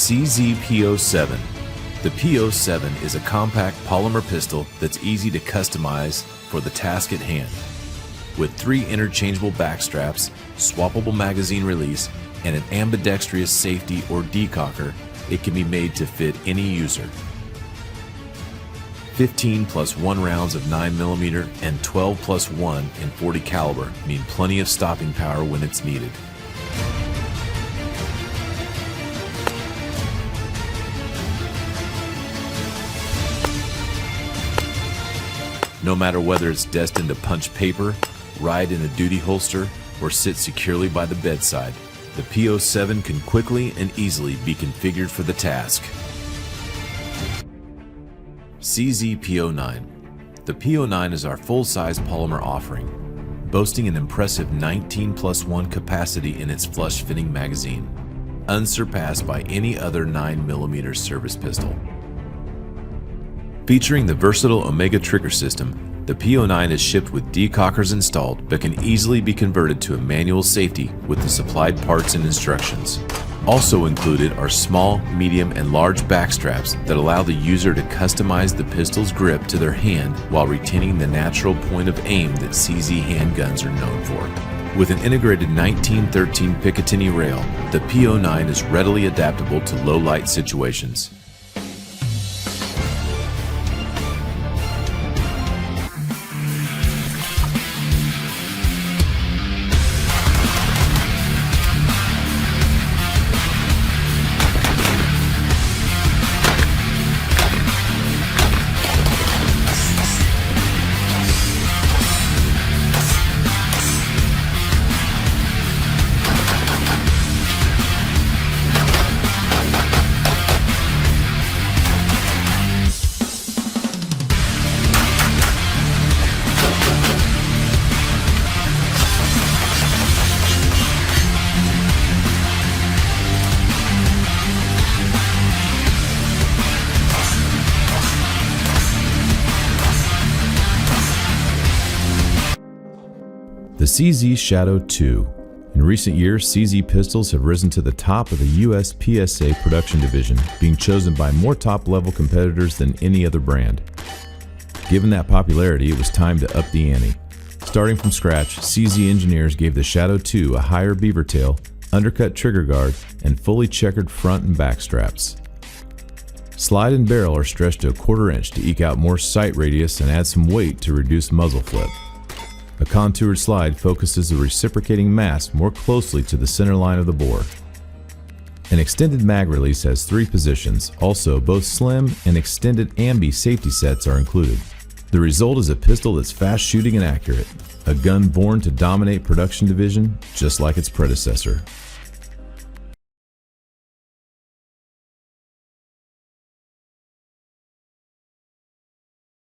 CZPO7. The PO7 is a compact polymer pistol that's easy to customize for the task at hand. With 3 interchangeable back straps, swappable magazine release, and an ambidextrous safety or decocker, it can be made to fit any user. 15 plus 1 rounds of 9mm and 12 plus 1 in .40 caliber mean plenty of stopping power when it's needed. No matter whether it's destined to punch paper, ride in a duty holster, or sit securely by the bedside, the PO7 can quickly and easily be configured for the task. CZPO9. The PO9 is our full-size polymer offering, boasting an impressive 19 plus 1 capacity in its flush-fitting magazine, unsurpassed by any other 9mm service pistol. Featuring the versatile Omega trigger system, the PO9 is shipped with decockers installed but can easily be converted to a manual safety with the supplied parts and instructions. Also included are small, medium, and large back straps that allow the user to customize the pistol's grip to their hand while retaining the natural point of aim that CZ handguns are known for. With an integrated 1913 Picatinny rail, the PO9 is readily adaptable to low-light situations. The CZ Shadow 2. In recent years, CZ pistols have risen to the top of the US PSA production division, being chosen by more top-level competitors than any other brand. Given that popularity, it was time to up the ante. Starting from scratch, CZ engineers gave the Shadow 2 a higher beaver tail, undercut trigger guard, and fully checkered front and back straps. Slide and barrel are stretched to 1/4 inch to eke out more sight radius and add some weight to reduce muzzle flip. A contoured slide focuses the reciprocating mass more closely to the center line of the bore. An extended mag release has 3 positions. Also, both slim and extended ambi safety sets are included. The result is a pistol that's fast shooting and accurate, a gun born to dominate production division just like its predecessor.